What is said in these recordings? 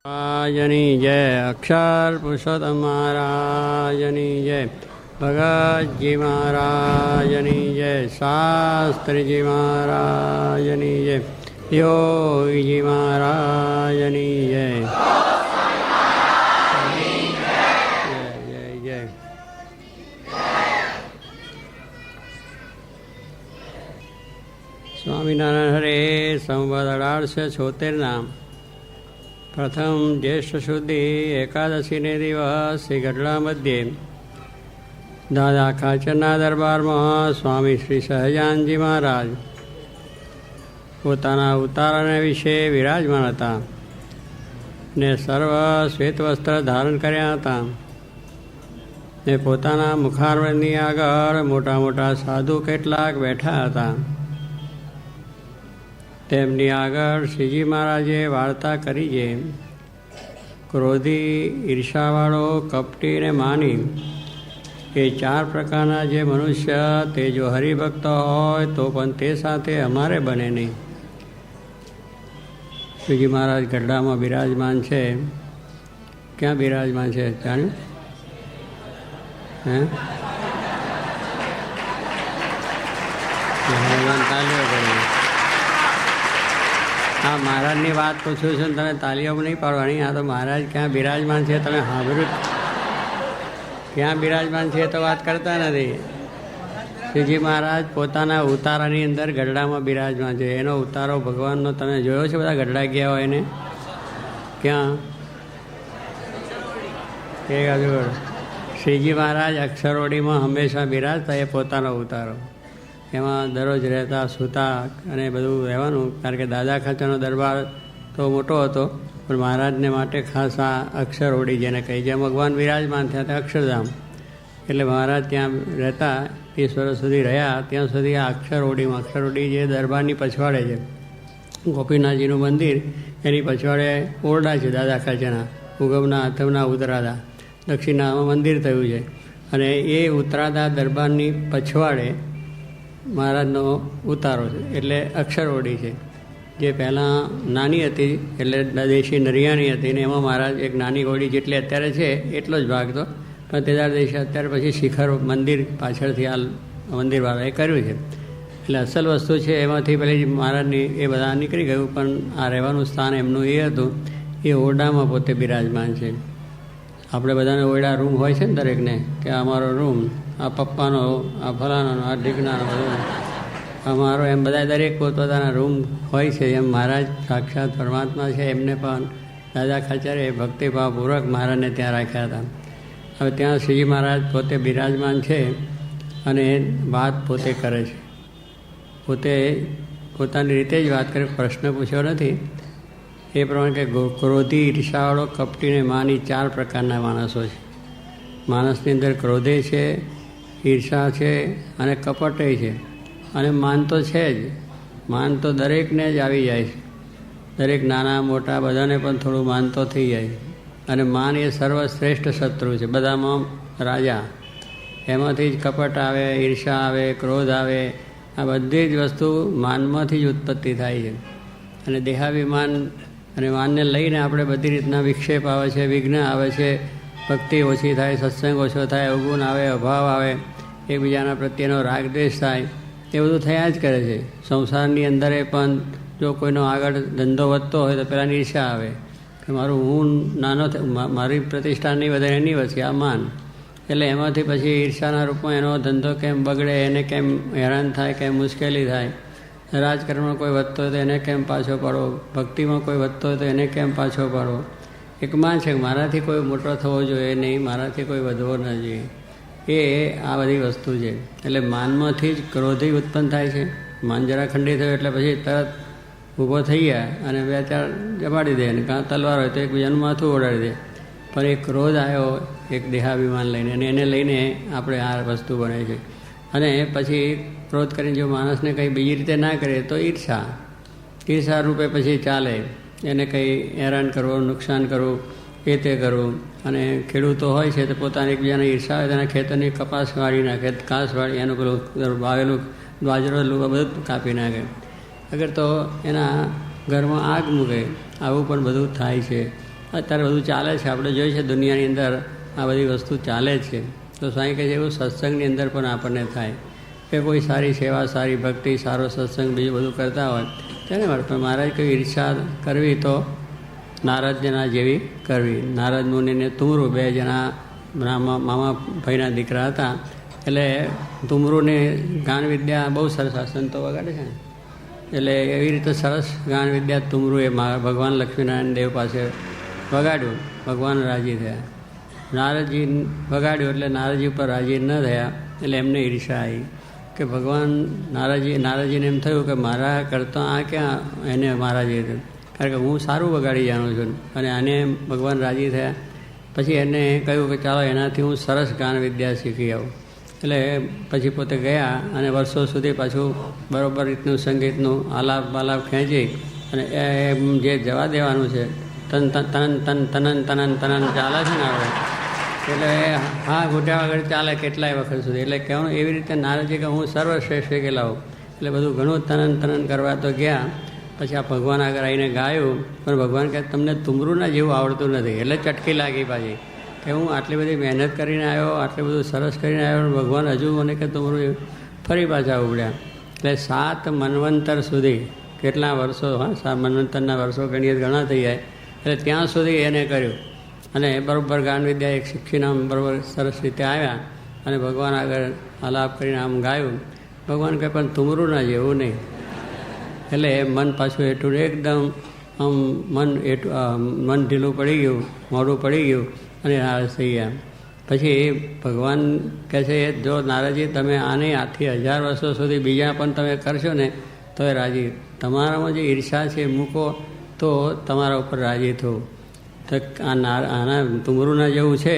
રાજની જય, અક્ષર પુરુષોત્તમ મહારાજની જય, ભગતજી મહારાજની જય, શાસ્ત્રીજી મહારાજની જય, યોગીજી મહારાજની જય. જય જય જય. સ્વામિનારાયણ હરે સંવત 1876 પ્રથમ જ્યેષ્ઠ શુદ્ધિ એકાદશીને દિવસ શ્રી ગઢડા મધ્યે દાદા ખાચરના દરબારમાં સ્વામી શ્રી સહજાનંદજી મહારાજ પોતાના ઉતારાને વિશે વિરાજમાન હતા ને સર્વ શ્વેત વસ્ત્ર ધારણ કર્યા હતા ને પોતાના મુખારવંદની આગળ મોટા મોટા સાધુ કેટલાક બેઠા હતા. તેમની આગળ શ્રીજી મહારાજે વાર્તા કરી છે. ક્રોધી, ઈર્ષાવાળો, કપટી ને માની એ 4 પ્રકારના જે મનુષ્ય તે જો હરિભક્ત હોય તો પણ તે સાથે અમારે બને નહીં. શ્રીજી મહારાજ ગઢડામાં બિરાજમાન છે. ક્યાં બિરાજમાન છે જાણ્યું? હે તાલીઓ કરી. હા, મહારાજની વાત પૂછું છું ને તમે તાલીઓ નહીં પાડવાની. આ તો મહારાજ ક્યાં બિરાજમાન છે તમે સાંભળ્યું? ક્યાં બિરાજમાન છે તો વાત કરતા નથી. શ્રીજી મહારાજ પોતાના ઉતારાની અંદર ગઢડામાં બિરાજમાન છે. એનો ઉતારો ભગવાનનો તમે જોયો છે? બધા ગઢડા ગયા હોય એને ક્યાં એ આગળ શ્રીજી મહારાજ અક્ષરોડીમાં હંમેશા બિરાજતા. એ પોતાનો ઉતારો એમાં દરરોજ રહેતા, સૂતા અને બધું રહેવાનું. કારણ કે દાદા ખાચરનો દરબાર તો મોટો હતો પણ મહારાજને માટે ખાસ આ અક્ષરોડી જેને કહી, જ્યાં ભગવાન વિરાજમાન થયા ત્યાં અક્ષરધામ, એટલે મહારાજ ત્યાં રહેતા. 30 વર્ષ સુધી રહ્યા. ત્યાં સુધી આ અક્ષરોડી જે દરબારની પછવાડે છે, ગોપીનાથજીનું મંદિર, એની પછવાડે ઓરડા છે દાદા ખાચરના. ઉગમના આથમના ઉતરાદા દક્ષિણામાં મંદિર થયું છે અને એ ઉતરાદા દરબારની પછવાડે મહારાજનો ઉતારો છે. એટલે અક્ષરોડી છે જે પહેલાં નાની હતી, એટલે દેશી નરિયાની હતી ને એમાં મહારાજ એક નાની ઓડી જેટલી અત્યારે છે એટલો જ ભાગ તો, પણ તેદાર દેશે અત્યારે પછી શિખર મંદિર પાછળથી આ મંદિરવાળાએ કર્યું છે. એટલે અસલ વસ્તુ છે એમાંથી પેલી મહારાજની એ બધા નીકળી ગયું, પણ આ રહેવાનું સ્થાન એમનું એ હતું. એ ઓરડામાં પોતે બિરાજમાન છે. આપણે બધાને ઓરડા રૂમ હોય છે ને દરેકને, કે અમારો રૂમ, આ પપ્પાનો, આ ફલાનો, આ ઢીકણાનો, બધું અમારો, એમ બધા દરેક પોતપોતાના રૂમ હોય છે. એમ મહારાજ સાક્ષાત પરમાત્મા છે. એમને પણ દાદા ખાચરે ભક્તિભાવપૂર્વક મહારાજને ત્યાં રાખ્યા હતા. હવે ત્યાં શ્રીજી મહારાજ પોતે બિરાજમાન છે અને વાત પોતે કરે છે. પોતે પોતાની રીતે જ વાત કરે, પ્રશ્ન પૂછ્યો નથી. એ પ્રમાણે કે ક્રોધી, ઈર્ષાવાળો, કપટીને માની 4 પ્રકારના માણસો છે. માણસની અંદર ક્રોધે છે, ઈર્ષા છે અને કપટે છે. અને માન તો છે જ. માન તો દરેકને જ આવી જાય છે. દરેક નાના મોટા બધાને પણ થોડું માન તો થઈ જાય. અને માન એ સર્વશ્રેષ્ઠ શત્રુ છે બધામાં રાજા. એમાંથી જ કપટ આવે, ઈર્ષા આવે, ક્રોધ આવે. આ બધી જ વસ્તુ માનમાંથી જ ઉત્પત્તિ થાય છે. અને દેહાભિમાન અને માનને લઈને આપણે બધી રીતના વિક્ષેપ આવે છે, વિઘ્ન આવે છે, ભક્તિ ઓછી થાય, સત્સંગ ઓછો થાય, અવગુણ આવે, અભાવ આવે, એકબીજાના પ્રત્યેનો રાગ દ્વેષ થાય. એ બધું થયા જ કરે છે. સંસારની અંદર પણ જો કોઈનો આગળ ધંધો વધતો હોય તો પહેલાં ઈર્ષા આવે કે મારું હું નાનો, મારી પ્રતિષ્ઠા નહીં વધે, એની વચ્ચે આ માન. એટલે એમાંથી પછી ઈર્ષાના રૂપમાં એનો ધંધો કેમ બગડે, એને કેમ હેરાન થાય, કેમ મુશ્કેલી થાય. રાજકારણમાં કોઈ વધતો હોય તો એને કેમ પાછો પાડવો, ભક્તિમાં કોઈ વધતો હોય તો એને કેમ પાછો પાડવો. એક માન છે કે મારાથી કોઈ મોટો થવો જોઈએ નહીં, મારાથી કોઈ વધવો ન જોઈએ. એ આ બધી વસ્તુ છે. એટલે માનમાંથી જ ક્રોધી ઉત્પન્ન થાય છે. માન જરા ખંડિત થયો એટલે પછી તરત ઊભો થઈ ગયા અને 2-4 જમાડી દે, અને કાં તલવાર હોય તો એકબીજાનું માથું ઓડાડી દે. પણ એ ક્રોધ આવ્યો એક દેહાભિમાન લઈને, અને એને લઈને આપણે આ વસ્તુ બને છે. અને પછી ક્રોધ કરીને જો માણસને કંઈ બીજી રીતે ના કરે તો ઈર્ષા રૂપે પછી ચાલે. એને કંઈ હેરાન કરવું, નુકસાન કરવું, એ તે કરવું. અને ખેડૂતો હોય છે તો પોતાને એકબીજાને ઈર્ષા હોય તેના ખેતરની કપાસ વાળી નાખે, ઘાસ વાળી, એનું પેલું વાવેલું બાજરો બધું કાપી નાખે. અગર તો એના ઘરમાં આગ મૂકે, આવું પણ બધું થાય છે. અત્યારે બધું ચાલે છે, આપણે જોઈએ છે દુનિયાની અંદર આ બધી વસ્તુ ચાલે છે. તો સ્વામી કહે છે એવું સત્સંગની અંદર પણ આપણને થાય કે કોઈ સારી સેવા, સારી ભક્તિ, સારો સત્સંગ બીજું બધું કરતા હોય તેને મળે. પણ મહારાજ કોઈ ઈર્ષા કરવી તો નારદ જણા જેવી કરવી. નારદ મુનિને તુમરું, બે જણા મામા ભાઈના દીકરા હતા. એટલે તુમરુને ગાન વિદ્યા બહુ સરસ સંતો વગાડે છે ને, એટલે એવી રીતે સરસ ગાન વિદ્યા તુમરુએ ભગવાન લક્ષ્મીનારાયણ દેવ પાસે વગાડ્યું. ભગવાન રાજી થયા. નારદજી વગાડ્યું એટલે નારદજી ઉપર રાજી ન થયા, એટલે એમને ઈર્ષા આવી કે ભગવાન નારદજીને એમ થયું કે મારા કરતાં આ ક્યાં એને મહારાજે, કારણ કે હું સારું વગાડી જાણું છું અને આને ભગવાન રાજી થયા. પછી એને કહ્યું કે ચાલો એનાથી હું સરસ ગાન વિદ્યા શીખી આવું. એટલે પછી પોતે ગયા અને વર્ષો સુધી પાછું બરાબર રીતનું સંગીતનું આલાપ ખેંચી અને એમ જે જવા દેવાનું છે તન તનન તન તનન તનન તનન ચાલે છે ને આપણે, એટલે હા ઘૂંટ્યા વગર ચાલે કેટલાય વખત સુધી. એટલે કહેવાનું એવી રીતે નારદજી કે હું સર્વશ્રેષ્ઠ કે લાવું. એટલે બધું ઘણું તનન તનન કરવા તો ગયા. પછી આ ભગવાન આગળ આવીને ગાયું, પણ ભગવાન કહે તમને તુમરુંના જેવું આવડતું નથી. એટલે ચટકી લાગી પાછી કે હું આટલી બધી મહેનત કરીને આવ્યો, આટલું બધું સરસ કરીને આવ્યો, ભગવાન હજુ મને કે તુમરું ફરી પાછા ઉગડ્યા. એટલે 7 મન્વંતર સુધી, કેટલા વર્ષો, હા 7 મન્વંતરના વર્ષો ગણીએ ઘણા થઈ જાય. એટલે ત્યાં સુધી એને કર્યું અને બરાબર ગાન વિદ્યા એક શીખીને આમ બરાબર સરસ રીતે આવ્યા અને ભગવાન આગળ આલાપ કરીને આમ ગાયું. ભગવાન કહે પણ તુમરું ના જેવું નહીં. એટલે મન પાછું એટલું એકદમ આમ મન ઢીલું પડી ગયું, મોઢું પડી ગયું અને નારાજ થઈ ગયા. પછી ભગવાન કહે છે જો નારદજી તમે આને આથી 1000 વર્ષો સુધી બીજા પણ તમે કરશો ને તો એ રાજી, તમારામાં જે ઈર્ષા છે મૂકો તો તમારા ઉપર રાજી થવું. તો આના તુમરુના જેવું છે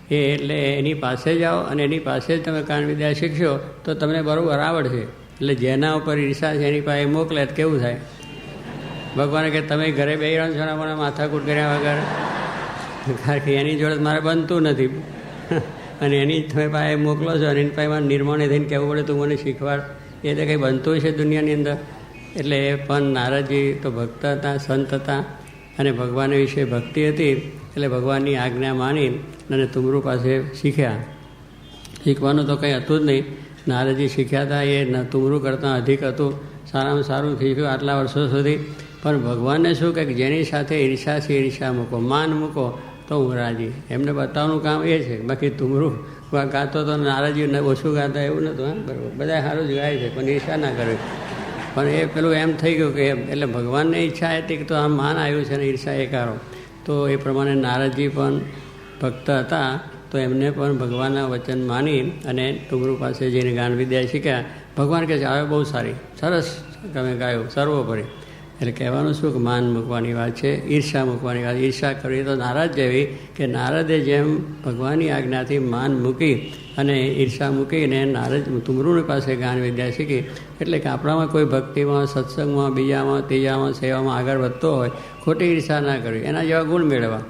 એ, એટલે એની પાસે જાઓ અને એની પાસે જ તમે કાન વિદ્યા શીખશો તો તમને બરાબર આવડશે. એટલે જેના ઉપર ઈર્ષા છે એની પાસે મોકલે તો કેવું થાય? ભગવાને કે તમે ઘરે બેસી રહ્યો છો ને મને માથાકૂટ કર્યા વગર, કારણ કે એની જોડે મારે બનતું નથી અને એની તમે પાસે મોકલો છો અને એની પાસે મારે નિર્માણે થઈને કહેવું પડે તું મને શીખવાડ, એ તો કંઈ બનતું છે દુનિયાની અંદર. એટલે પણ નારદજી તો ભક્ત હતા, સંત હતા અને ભગવાન વિશે ભક્તિ હતી. એટલે ભગવાનની આજ્ઞા માની અને તુમરું પાસે શીખ્યા. શીખવાનું તો કંઈ હતું જ નહીં. નારદજી શીખ્યા હતા એ તુમરું કરતાં અધિક હતું, સારામાં સારું શીખ્યું આટલા વર્ષો સુધી. પણ ભગવાનને શું કે જેની સાથે ઈર્ષા છે ઈર્ષા મૂકો, માન મૂકો તો હું રાજી. એમને બતાવવાનું કામ એ છે. બાકી તુમરું ગાતો તો નારદજી ઓછું ગાતા એવું નહોતું. હા બરાબર, બધા સારું જ ગાય છે પણ ઈર્ષા ના કરવી. પણ એ પેલું એમ થઈ ગયું કે એટલે ભગવાનને ઈચ્છા હતી કે તો આ માન આવ્યું છે ને ઈર્ષા એ કારો. તો એ પ્રમાણે નારદજી પણ ભક્ત હતા, તો એમને પણ ભગવાનના વચન માની અને તુમરું પાસે જઈને ગાન વિદ્યા શીખ્યા. ભગવાન કહે છે આવે બહુ સારી, સરસ તમે ગાયું, સર્વોપરી. એટલે કહેવાનું શું કે માન મૂકવાની વાત છે, ઈર્ષા મૂકવાની વાત. ઈર્ષા કરવી તો નારદ જેવી કે નારદે જેમ ભગવાનની આજ્ઞાથી માન મૂકી અને ઈર્ષા મૂકીને નારદ તુમરુની પાસે ગાન વિદ્યા શીખી. એટલે કે આપણામાં કોઈ ભક્તિમાં, સત્સંગમાં, બીજામાં, ત્રીજામાં, સેવામાં આગળ વધતો હોય, ખોટી ઈર્ષા ના કરવી, એના જેવા ગુણ મેળવવા.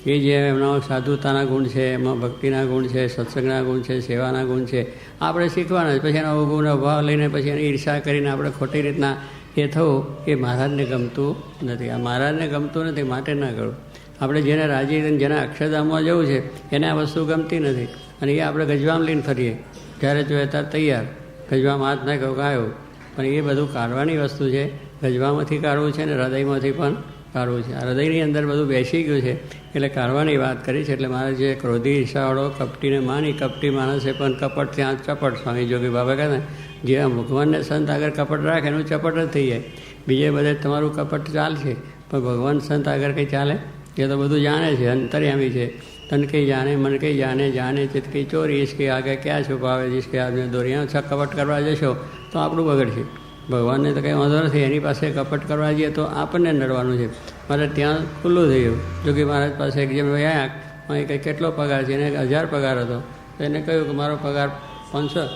એ જે એમના સાધુતાના ગુણ છે, એમાં ભક્તિના ગુણ છે, સત્સંગના ગુણ છે, સેવાના ગુણ છે, આપણે શીખવાના. પછી એના ગુણ ભાવ લઈને પછી એને ઈર્ષા કરીને આપણે ખોટી રીતના એ થવું એ મહારાજને ગમતું નથી. આ મહારાજને ગમતું નથી માટે ના કરવું. આપણે જેને રાજી થઈને જેના અક્ષરધામમાં જવું છે એને આ વસ્તુ ગમતી નથી અને એ આપણે ગજવામાં લઈને ફરીએ, જ્યારે જોઈએ ત્યારે તૈયાર, ગજવામાં હાથ નાખ્યો ગાયો. પણ એ બધું કાઢવાની વસ્તુ છે. ગજવામાંથી કાઢવું છે ને હૃદયમાંથી પણ કાઢવું છે. આ હૃદયની અંદર બધું બેસી ગયું છે એટલે કાઢવાની વાત કરી છે. એટલે મારે જે ક્રોધી ઈર્ષાવાળો કપટીને માની, કપટી માણસે પણ કપટ ત્યાં ચપટ. સ્વામી જોગી બાબા કહે ને જે ભગવાનને સંત આગળ કપટ રાખે એનું ચપટ જ થઈ જાય. બીજે બધે તમારું કપટ ચાલશે પણ ભગવાન સંત આગળ કંઈ ચાલે? એ તો બધું જાણે છે, અંતર્યામી છે. તન કંઈ જાણે, મન કંઈ જાણે, જાણે ચિત્ત કંઈ ચોરી, ઇસકે આગે ક્યાં છુપાવે, જિસકે આદમી દોરી. કપટ કરવા જશો તો આપણું બગડશે. ભગવાનને તો કંઈ વાંધો નથી, એની પાસે કપટ કરવા જઈએ તો આપણને નડવાનું છે. મારે ત્યાં ખુલ્લું થઈ ગયું. જોગી મહારાજ પાસે એક જેમ આવ્યા, અહીં કંઈ કેટલો પગાર છે, એને 1000 પગાર હતો. તો એને કહ્યું કે મારો પગાર 500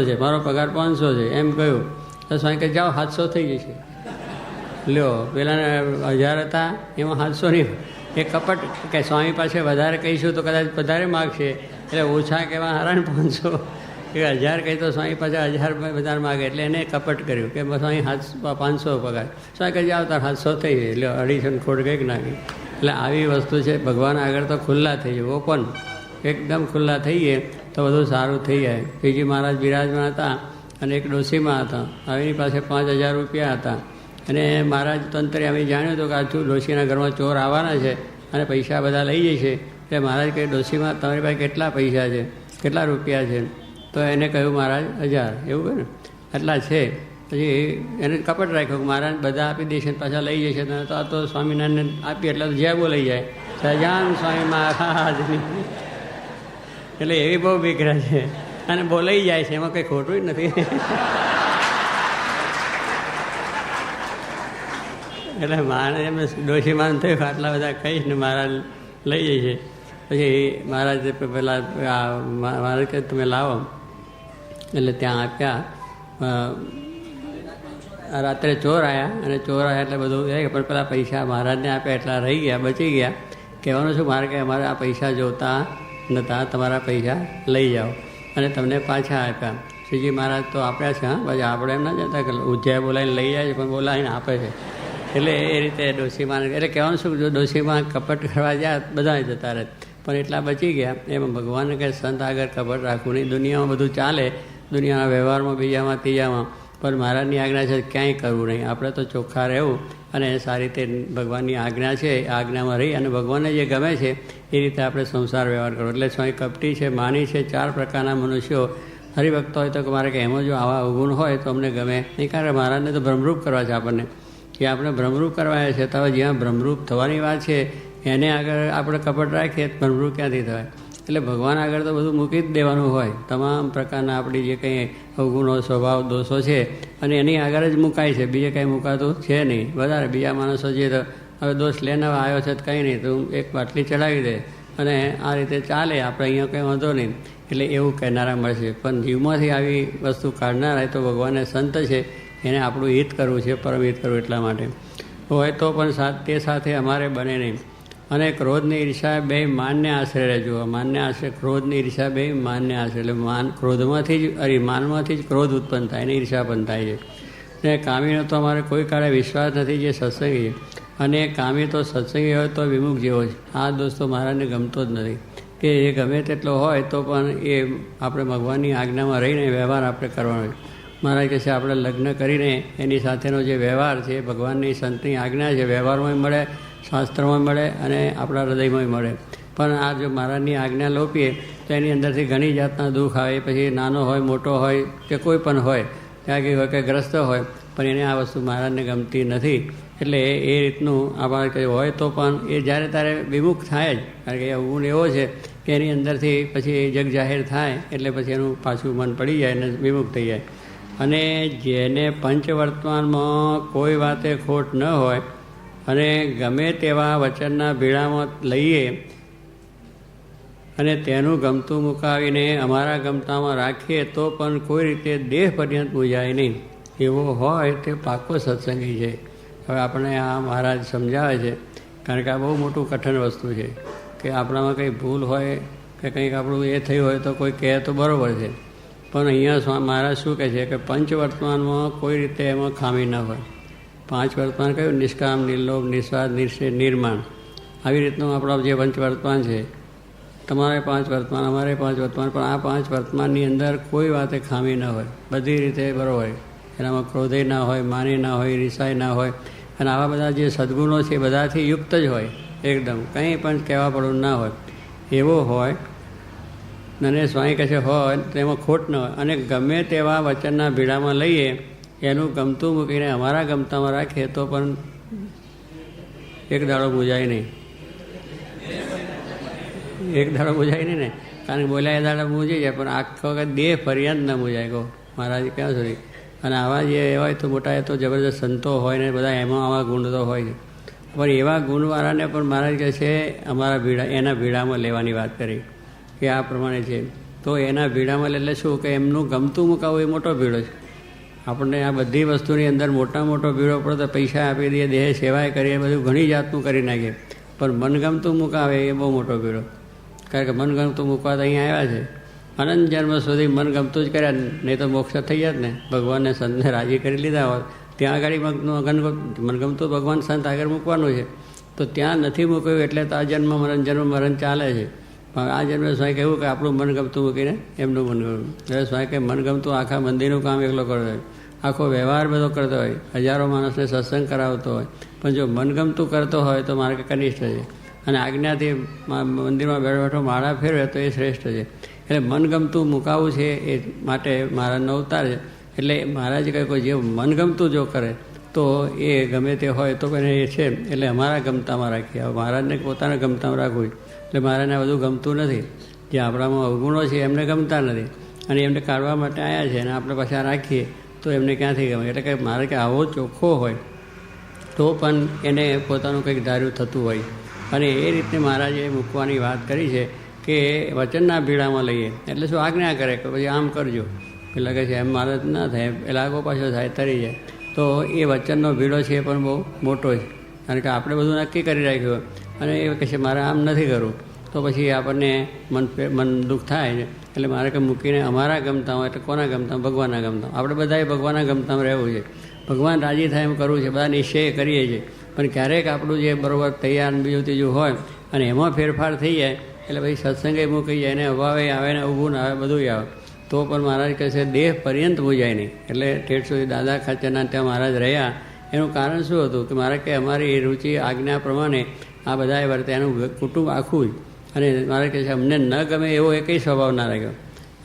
છે, મારો પગાર 500 છે એમ કહ્યું. તો સ્વામી કહે જાઓ 700 થઈ જશે. લ્યો, પેલાને 1000 હતા એમાં 700 નહીં. એ કપટ કે સ્વામી પાસે વધારે કહીશું તો કદાચ વધારે માગશે, એટલે ઓછા કહેવા હારા ને 500. કે 1000 કહી તો સ્વામી પાછા 1000 માગે, એટલે એને કપટ કર્યું કે સ્વામી 500 પગાર. સ્વામી કહે આવતા 700 થઈ જાય, એટલે 250 ખોટ કંઈક નાખી. એટલે આવી વસ્તુ છે, ભગવાન આગળ તો ખુલ્લા થઈ જાય, ઓપન એકદમ ખુલ્લા થઈએ તો બધું સારું થઈ જાય. શ્રીજી મહારાજ બિરાજમાન હતા અને એક ડોશીમાં હતા, એની પાસે 5000 રૂપિયા હતા. અને મહારાજ તંત્રે અમે જાણ્યું હતું કે આ ડોશીના ઘરમાં ચોર આવવાના છે અને પૈસા બધા લઈ જશે. એટલે મહારાજ કહે ડોશીમાં તમારી પાસે કેટલા પૈસા છે, કેટલા રૂપિયા છે? તો એને કહ્યું મહારાજ 1000, એવું કહે ને એટલા છે. પછી એને કપટ રાખ્યો કે મહારાજ બધા આપી દેશે પાછા લઈ જશે. તો આ તો સ્વામિનારાયણ આપી એટલે તો જેબો લઈ જાય. સજાન સ્વામી મહારાજની એટલે એવી બહુ બીકરા છે અને બોલાઈ જાય છે, એમાં કંઈ ખોટું જ નથી. એટલે મહારાજ એમને ડોશીમાન થયું કે આટલા બધા કહીશ ને મહારાજ લઈ જશે. પછી મહારાજ પેલા મહારાજ કહે તમે લાવો, એટલે ત્યાં આપ્યા. રાત્રે ચોર આવ્યા અને ચોર આવ્યા એટલે બધું પણ પેલા પૈસા મહારાજને આપ્યા એટલા રહી ગયા, બચી ગયા. કહેવાનું શું મારે કે અમારે આ પૈસા જોતા નહોતા, તમારા પૈસા લઈ જાઓ, અને તમને પાછા આપ્યા. શ્રીજી મહારાજ તો આપ્યા છે. હા, પછી આપણે એમ ના જતા કે ઉજ્જૈન બોલાવીને લઈ જાય છે, પણ બોલાવીને આપે છે. એટલે એ રીતે ડોશીમાં એટલે કહેવાનું શું, જો ડોશીમાં કપટ કરવા જાય બધા જતા રહે, પણ એટલા બચી ગયા. એમાં ભગવાનને કહે સંત આગળ કપટ રાખવું નહીં. દુનિયામાં બધું ચાલે, દુનિયાના વ્યવહારમાં બીજામાં ત્રીજામાં, પણ મહારાજની આજ્ઞા છે ક્યાંય કરવું નહીં. આપણે તો ચોખ્ખા રહેવું અને સારી રીતે ભગવાનની આજ્ઞા છે એ આજ્ઞામાં રહી અને ભગવાનને જે ગમે છે એ રીતે આપણે સંસાર વ્યવહાર કરવો. એટલે સ્વામી કપટી છે, માની છે, 4 પ્રકારના મનુષ્યો. હરિભક્ત હોય તો મારે કે એમાં જો આવા અવગુણ હોય તો અમને ગમે નહીં, કારણ કે મહારાજને તો ભ્રમરૂપ કરવા છે આપણને, કે આપણે ભ્રમરૂપ કરવા છે. તો હવે જ્યાં ભ્રમરૂપ થવાની વાત છે એને આગળ આપણે કપટ રાખીએ તો ભ્રમરૂપ ક્યાંથી થવાય? એટલે ભગવાન આગળ તો બધું મૂકી જ દેવાનું હોય. તમામ પ્રકારના આપણી જે કંઈ અવગુણો, સ્વભાવ, દોષો છે અને એની આગળ જ મુકાય છે, બીજે કંઈ મુકાતું છે નહીં. વધારે બીજા માણસો જે તો હવે દોષ લઈને આવ્યો છે તો કંઈ નહીં, તું એક બાટલી ચડાવી દે અને આ રીતે ચાલે, આપણે અહીંયા કંઈ વાંધો નહીં. એટલે એવું કહેનારા મળશે. પણ જીવમાંથી આવી વસ્તુ કાઢનારા તો ભગવાનને સંત છે, એને આપણું હિત કરવું છે, પરમ હિત કરવું. એટલા માટે હોય તો પણ તે સાથે અમારે બને નહીં. અને ક્રોધની ઈર્ષા બે માનને આશરે રહેજો. માનને આશરે, ક્રોધની ઈર્ષા બે માનને આશરે. એટલે ક્રોધમાંથી જ માનમાંથી જ ક્રોધ ઉત્પન્ન થાય ને ઈર્ષા પણ થાય છે. ને કામીનો તો અમારે કોઈ કાળે વિશ્વાસ નથી જે સત્સંગી છે, અને કામી તો સત્સંગી હોય તો વિમુખ જેવો છે. આ દોસ્તો મહારાજને ગમતો જ નથી, કે એ ગમે તેટલો હોય તો પણ એ આપણે ભગવાનની આજ્ઞામાં રહીને વ્યવહાર આપણે કરવાનો છે. મહારાજ કહે છે આપણે લગ્ન કરીને એની સાથેનો જે વ્યવહાર છે ભગવાનની સંતની આજ્ઞા છે, વ્યવહારમાં મળે, શાસ્ત્રમાં મળે અને આપણા હૃદયમાં મળે. પણ આ જો મહારાજની આજ્ઞા લોપીએ તો એની અંદરથી ઘણી જાતના દુઃખ આવે. પછી નાનો હોય, મોટો હોય કે કોઈ પણ હોય, ત્યાગી હોય કે ગ્રસ્ત હોય, પણ એને આ વસ્તુ મહારાજને ગમતી નથી. એટલે એ રીતનું આભાર કંઈ હોય તો પણ એ જ્યારે ત્યારે વિમુખ થાય જ, કારણ કે એ અવગુણ એવો છે કે એની અંદરથી પછી જગ જાહેર થાય એટલે પછી એનું પાછું મન પડી જાય અને વિમુખ થઈ જાય. અને જેને પંચવર્તમાનમાં કોઈ વાતે ખોટ ન હોય અને ગમે તેવા વચનના ભીડામાં લઈએ અને તેનું ગમતું મુકાવીને અમારા ગમતામાં રાખીએ તો પણ કોઈ રીતે દેહ પર્યંત પૂજાય નહીં, એવો હોય તે પાકો સત્સંગી છે. હવે આપણે આ મહારાજ સમજાવે છે, કારણ કે આ બહુ મોટું કઠિન વસ્તુ છે કે આપણામાં કંઈ ભૂલ હોય કે કંઈક આપણું એ થયું હોય તો કોઈ કહે તો બરાબર છે, પણ અહીંયા મહારાજ શું કહે છે કે પંચવર્તમાનમાં કોઈ રીતે એમાં ખામી ન હોય. 5 વર્તમાન કયું? નિષ્કામ, નિર્લોભ, નિસ્વાર્થ, નિશ્ચય, નિર્માણ. આવી રીતનું આપણો જે પંચવર્તમાન છે, તમારે 5 વર્તમાન, અમારે 5 વર્તમાન, પણ આ 5 વર્તમાનની અંદર કોઈ વાતે ખામી ન હોય, બધી રીતે બરાબર હોય. એનામાં ક્રોધે ના હોય, માને ના હોય, રિસાય ના હોય, અને આવા બધા જે સદ્ગુણો છે બધાથી યુક્ત જ હોય, એકદમ કંઈ પણ કહેવા પડવું ના હોય, એવો હોય. અને સ્વામી કહે છે હોય તો એમાં ખોટ ન હોય. અને ગમે તેવા વચનના ભીડામાં લઈએ, એનું ગમતું મૂકીને અમારા ગમતામાં રાખીએ તો પણ એક દાડો મૂજાય નહીં, એક દાડો મૂજાય નહીં ને, કારણ કે બોલ્યા એ દાડો મૂજી જાય, પણ આખો વખત દેહ પર્યંત ન મૂજાય. કહો મહારાજ ક્યાં સુધી. અને આવા જે હોય તો મોટા એ તો જબરદસ્ત સંતો હોય ને બધા, એમાં આવા ગુણ તો હોય છે. પણ એવા ગુણવાળાને પણ મહારાજ કહે છે અમારા ભીડા, એના ભીડામાં લેવાની વાત કરી કે આ પ્રમાણે છે. તો એના ભીડામાં એટલે શું કે એમનું ગમતું મુકાવવું એ મોટો ભીડો છે. આપણને આ બધી વસ્તુની અંદર મોટા મોટો ભીડો પડે તો પૈસા આપી દઈએ, દેહ સેવાય કરીએ, બધું ઘણી જાતનું કરી નાખીએ, પણ મનગમતું મુકાવે એ બહુ મોટો ભીડો. કારણ કે મનગમતું મૂકવા તો અહીંયા આવ્યા છે, અનંત જન્મ સુધી મન ગમતું જ કર્યા, નહીં તો મોક્ષ થઈ જાત ને. ભગવાનને સંતને રાજી કરી લીધા હોત, ત્યાં આગળ મનગમતું ભગવાન સંત આગળ મૂકવાનું છે, તો ત્યાં નથી મૂક્યું એટલે તો આ જન્મ મરણ ચાલે છે. પણ આ જન્મે સ્વાય કહેવું કે આપણું મનગમતું મૂકીને એમનું મનગમતું. એટલે સ્વાય કે મનગમતું આખા મંદિરનું કામ એકલો કરતો હોય, આખો વ્યવહાર બધો કરતો હોય, હજારો માણસને સત્સંગ કરાવતો હોય, પણ જો મનગમતું કરતો હોય તો મારે કનિષ્ઠ છે. અને આજ્ઞાથી મંદિરમાં બેઠો બેઠો માળા ફેરવે તો એ શ્રેષ્ઠ છે. એટલે મનગમતું મુકાવવું છે એ માટે મહારાજનો અવતાર છે. એટલે મહારાજ કહે કોઈ જે મનગમતું જો કરે તો એ ગમે તે હોય તો એને એ છે. એટલે અમારા ગમતામાં રાખીએ. હવે મહારાજને પોતાના ગમતામાં રાખવું. એટલે મહારાજને બધું ગમતું નથી. જે આપણામાં અવગુણો છે એમને ગમતા નથી, અને એમને કાઢવા માટે આવ્યા છે, અને આપણે પાછા રાખીએ તો એમને ક્યાંથી ગમે. એટલે કે મારે કે આવો ચોખ્ખો હોય તો પણ એને પોતાનું કંઈક ધાર્યું થતું હોય. અને એ રીતે મહારાજે મૂકવાની વાત કરી છે કે વચનના ભીડામાં લઈએ. એટલે શું આજ્ઞા કરે કે પછી આમ કરજો, પેલા કહે છે એમ મહારાજ ના થાય, પેલા આગો પાછો થાય, તરી જાય. તો એ વચનનો ભીડો છે એ પણ બહુ મોટો છે. કારણ કે આપણે બધું નક્કી કરી રાખ્યું અને એ કહે છે મારે આમ નથી કરવું, તો પછી આપણને મન દુઃખ થાય છે. એટલે મારે કંઈ મૂકીને અમારા ગમતા હોય એટલે કોના ગમતા? ભગવાનના ગમતા. આપણે બધાએ ભગવાનના ગમતામાં રહેવું છે, ભગવાન રાજી થાય એમ કરવું છે, બધા નિશ્ચય કરીએ છીએ. પણ ક્યારેક આપણું જે બરાબર તૈયાર બીજું ત્રીજું હોય અને એમાં ફેરફાર થઈ જાય એટલે પછી સત્સંગે મૂકી જાય, એને અભાવે આવે ને ઊભું ના આવે, બધું આવે, તો પણ મહારાજ કહે છે દેહ પર્યંત મૂજાય નહીં. એટલે ઠેઠ સુધી દાદા ખાચરના ત્યાં મહારાજ રહ્યા. એનું કારણ શું હતું કે મારે કે અમારી રુચિ આજ્ઞા પ્રમાણે આ બધાએ વર્તે, એનું કુટુંબ આખું જ. અને મારે કહે છે અમને ન ગમે એવો એકેય સ્વભાવ ના રાખ્યો.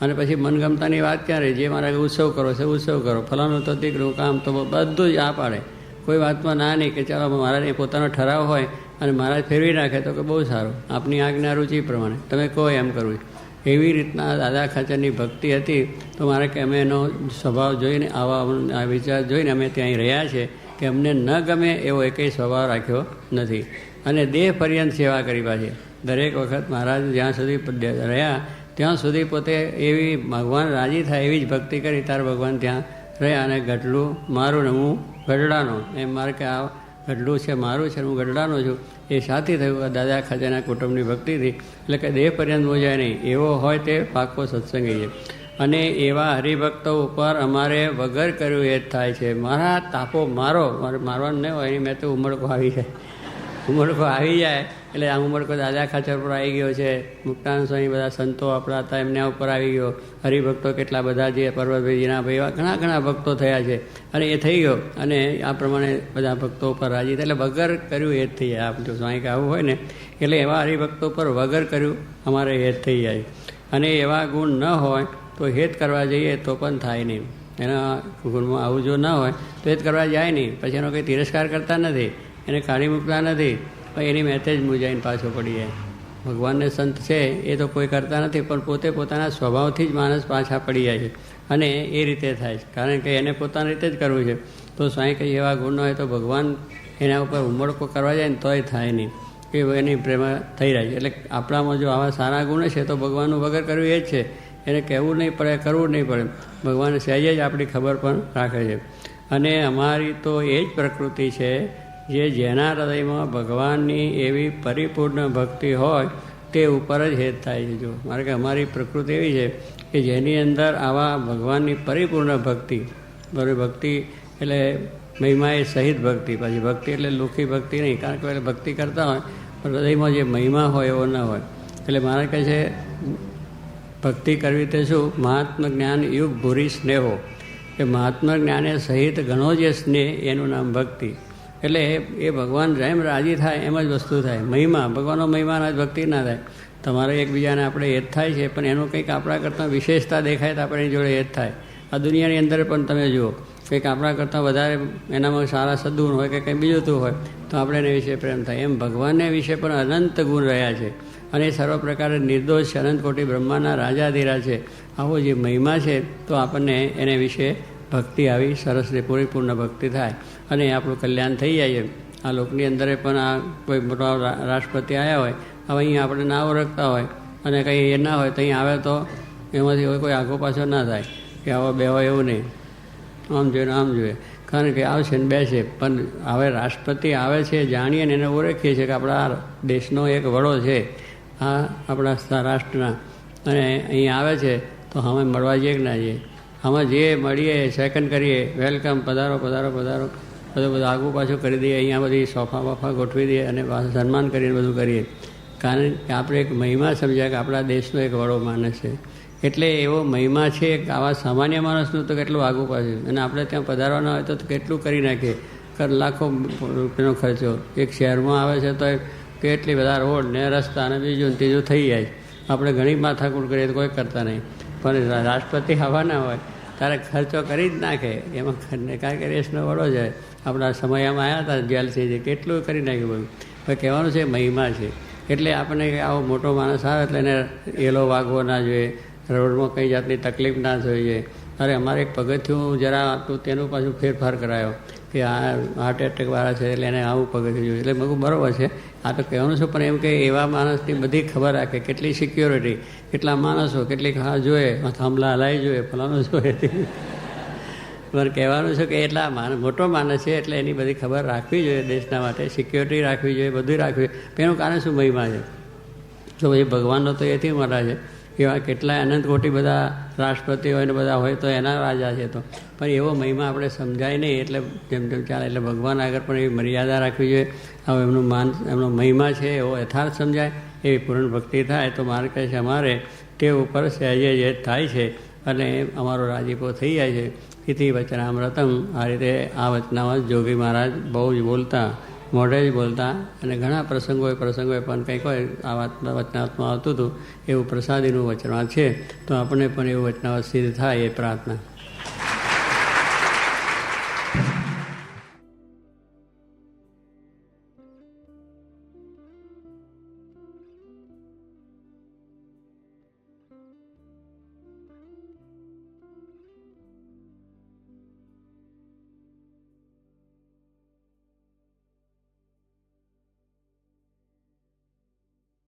અને પછી મનગમતાની વાત ક્યાં રહી? જે મારે ઉત્સવ કરો છે ઉત્સવ કરો, ફલાણું તો દીકરું કામ તો બધું જ આ પાડે, કોઈ વાતમાં ના નહીં. કે ચાલો મહારાજને પોતાનો ઠરાવ હોય અને મહારાજ ફેરવી નાખે તો કે બહુ સારું, આપની આજ્ઞા રુચિ પ્રમાણે તમે કહો એમ કરવું. એવી રીતના દાદા ખાચરની ભક્તિ હતી. તો મારે કે અમે એનો સ્વભાવ જોઈને, આવા વિચાર જોઈને અમે ત્યાં રહ્યા છે કે અમને ન ગમે એવો એકેય સ્વભાવ રાખ્યો નથી. અને દેહ પર્યંત સેવા કરી પાછી. દરેક વખત મહારાજ જ્યાં સુધી રહ્યા ત્યાં સુધી પોતે એવી ભગવાન રાજી થાય એવી જ ભક્તિ કરી. તાર ભગવાન ત્યાં રહ્યા. અને ગઢલું મારું ને હું ગઢડાનો, એમ મારે કે આ ગઢલું છે મારું છે, હું ગઢડાનો છું, એ સાથી થયું દાદા ખાચાના કુટુંબની ભક્તિથી. એટલે કે દેહ પર્યંત મોજાય નહીં એવો હોય તે પાકો સત્સંગી છે. અને એવા હરિભક્તો ઉપર અમારે વગર કર્યું એ જ થાય છે. મારા તાપો મારો, મારે મારવાનું નહીં હોય, એની મેં તો ઉમળકો આવી જાય. ઉમળકો આવી જાય એટલે આ ઉમળકો દાદા ખાચર પર આવી ગયો છે. મુક્તાનંદ સ્વામી બધા સંતો આપણા હતા એમના ઉપર આવી ગયો. હરિભક્તો કેટલા બધા જે પર્વતભાઈજીના ભાઈ એવા ઘણા ઘણા ભક્તો થયા છે. અને એ થઈ ગયો અને આ પ્રમાણે બધા ભક્તો ઉપર રાજી થાય. એટલે વગર કર્યું એ જ થઈ જાય. આપ જો સ્વામી કે આવું હોય ને એટલે એવા હરિભક્તો પર વગર કર્યું અમારે એ જ થઈ જાય. અને એવા ગુણ ન હોય તો હેત કરવા જઈએ તો પણ થાય નહીં. એના ગુણમાં આવું જો ના હોય તો હેત કરવા જાય નહીં. પછી એનો કંઈ તિરસ્કાર કરતા નથી, એને કાઢી મૂકતા નથી, પણ એની મેતે જ મૂજાઈને પાછો પડી જાય. ભગવાનને સંત છે એ તો કોઈ કરતા નથી, પણ પોતે પોતાના સ્વભાવથી જ માણસ પાછા પડી જાય છે. અને એ રીતે થાય છે, કારણ કે એને પોતાની રીતે જ કરવું છે. તો સ્વાઈ કંઈ એવા ગુણ ન હોય તો ભગવાન એના ઉપર ઉમળકો કરવા જાય ને તોય થાય નહીં, એ એની પ્રેમ થઈ રહે છે. એટલે આપણામાં જો આવા સારા ગુણ છે તો ભગવાનનું વગર કરવું એ જ છે. એને કહેવું નહીં પડે, કરવું નહીં પડે. ભગવાન સહેજે જ આપણી ખબર પણ રાખે છે. અને અમારી તો એ જ પ્રકૃતિ છે જેના હૃદયમાં ભગવાનની એવી પરિપૂર્ણ ભક્તિ હોય તે ઉપર જ હેત થાય છે. જો મારે કે અમારી પ્રકૃતિ એવી છે કે જેની અંદર આવા ભગવાનની પરિપૂર્ણ ભક્તિ, ભક્તિ એટલે મહિમા એ સહિત ભક્તિ, પાછી ભક્તિ એટલે લુખી ભક્તિ નહીં. કારણ કે ભક્તિ કરતા હોય પણ હૃદયમાં જે મહિમા હોય એવો ન હોય. એટલે મારે કહે છે ભક્તિ કરવી તે શું? મહાત્મા જ્ઞાન યુગ ભૂરી સ્નેહો, કે મહાત્મા જ્ઞાને સહિત ઘણો જે સ્નેહ એનું નામ ભક્તિ. એટલે એ ભગવાન જેમ રાજી થાય એમ જ વસ્તુ થાય. મહિમા, ભગવાનનો મહિમાના જ ભક્તિ ના થાય. તમારે એકબીજાને આપણે એ જ થાય છે, પણ એનું કંઈક આપણા કરતાં વિશેષતા દેખાય તો આપણે એની જોડે એ જ થાય. આ દુનિયાની અંદર પણ તમે જુઓ કંઈક આપણા કરતાં વધારે એનામાં સારા સદગુણ હોય કે કંઈ બીજું તો હોય તો આપણે એને વિશે પ્રેમ થાય. એમ ભગવાનને વિશે પણ અનંત ગુણ રહ્યા છે અને સર્વ પ્રકારે નિર્દોષ છે, અનંત કોટી બ્રહ્માના રાજાધીરા છે. આવો જે મહિમા છે તો આપણને એને વિશે ભક્તિ આવી સરસ ને પરિપૂર્ણ ભક્તિ થાય અને આપણું કલ્યાણ થઈ જાય. આ લોકની અંદર પણ આ કોઈ મોટા રાષ્ટ્રપતિ આવ્યા હોય, હવે અહીંયા આપણે ના ઓળખતા હોય અને કંઈ એ ના હોય તો અહીં આવે તો એમાંથી કોઈ આગો પાછો ના થાય કે આવો બે હોય એવું નહીં, આમ જોઈએ ને આમ જોઈએ. કારણ કે આવશે ને બેસે. પણ હવે રાષ્ટ્રપતિ આવે છે જાણીએ ને એને ઓળખીએ છીએ કે આપણા દેશનો એક વડો છે, આ આપણા રાષ્ટ્રના, અને અહીં આવે છે તો અમે મળવા જઈએ કે ના જઈએ. આમાં જે મળીએ સેકન્ડ કરીએ, વેલકમ, પધારો પધારો પધારો, બધું આગું પાછું કરી દઈએ, અહીંયા બધી સોફા બોફા ગોઠવી દઈએ અને પાછું સન્માન કરીને બધું કરીએ. કારણ કે આપણે એક મહિમા સમજ્યા કે આપણા દેશનો એક વડો માણસ છે, એટલે એવો મહિમા છે કે આવા સામાન્ય માણસનું તો કેટલું આગું પાછું, અને આપણે ત્યાં પધારવાના હોય તો કેટલું કરી નાખીએ, લાખો રૂપિયાનો ખર્ચો. એક શહેરમાં આવે છે તો કેટલી બધા રોડ ને રસ્તા અને બીજું ત્રીજું થઈ જાય. આપણે ઘણી માથાકૂટ કરીએ તો કોઈ કરતા નહીં, પણ રાષ્ટ્રપતિ આવવાના હોય ત્યારે ખર્ચો કરી જ નાખે. એમાં કારણ કે દેશનો વડો જાય. આપણા સમયમાં આવ્યા હતા જેલથી, કેટલું કરી નાખ્યું બધું. હવે કહેવાનું છે મહિમા છે. એટલે આપણને આવો મોટો માણસ આવે એટલે એને એલો વાગવો ના જોઈએ, રોડમાં કંઈ જાતની તકલીફ ના થવી જોઈએ. અરે અમારે એક પગથિયું જરા હતું તેનું પાછું ફેરફાર કરાયો કે આ હાર્ટ એટેકવાળા છે એટલે એને આવું પગથિયું જોઈએ. એટલે મેં બરાબર છે, આ તો કહેવાનું છે, પણ એમ કે એવા માણસની બધી ખબર રાખે, કેટલી સિક્યોરિટી, કેટલા માણસો, કેટલીક હા જોઈએ, થાંભલા હલાવી જોઈએ, ફલાણું જોઈએ. પણ કહેવાનું છે કે એટલા મોટો માણસ છે એટલે એની બધી ખબર રાખવી જોઈએ, દેશના માટે સિક્યોરિટી રાખવી જોઈએ, બધું રાખવી. એનું કારણ શું મહિમા છે. તો પછી ભગવાનનો તો એથી મળે છે. એવા કેટલાય અનંત કોટી બધા રાષ્ટ્રપતિ હોય ને બધા હોય તો એના રાજા છે. તો પણ એવો મહિમા આપણે સમજાય નહીં, એટલે જેમ જેમ ચાલે એટલે ભગવાન આગળ પણ એવી મર્યાદા રાખવી જોઈએ. હવે એમનું માન, એમનો મહિમા છે એવો યથાર્થ સમજાય, એવી પૂર્ણ ભક્તિ થાય તો મારે કહે છે અમારે તે ઉપર સહેજે જે થાય છે અને અમારો રાજીપો થઈ જાય છે. ઇતિ વચનામૃતમ. આ રીતે આ વચનામાં જોગી મહારાજ બહુ જ બોલતા, મોઢે જ બોલતા, અને ઘણા પ્રસંગોએ પણ કંઈક હોય આ વચનાવતમાં આવતું હતું. એવું પ્રસાદીનું વચનાવત છે. તો આપણને પણ એવું વચનાવત સિદ્ધ થાય એ પ્રાર્થના.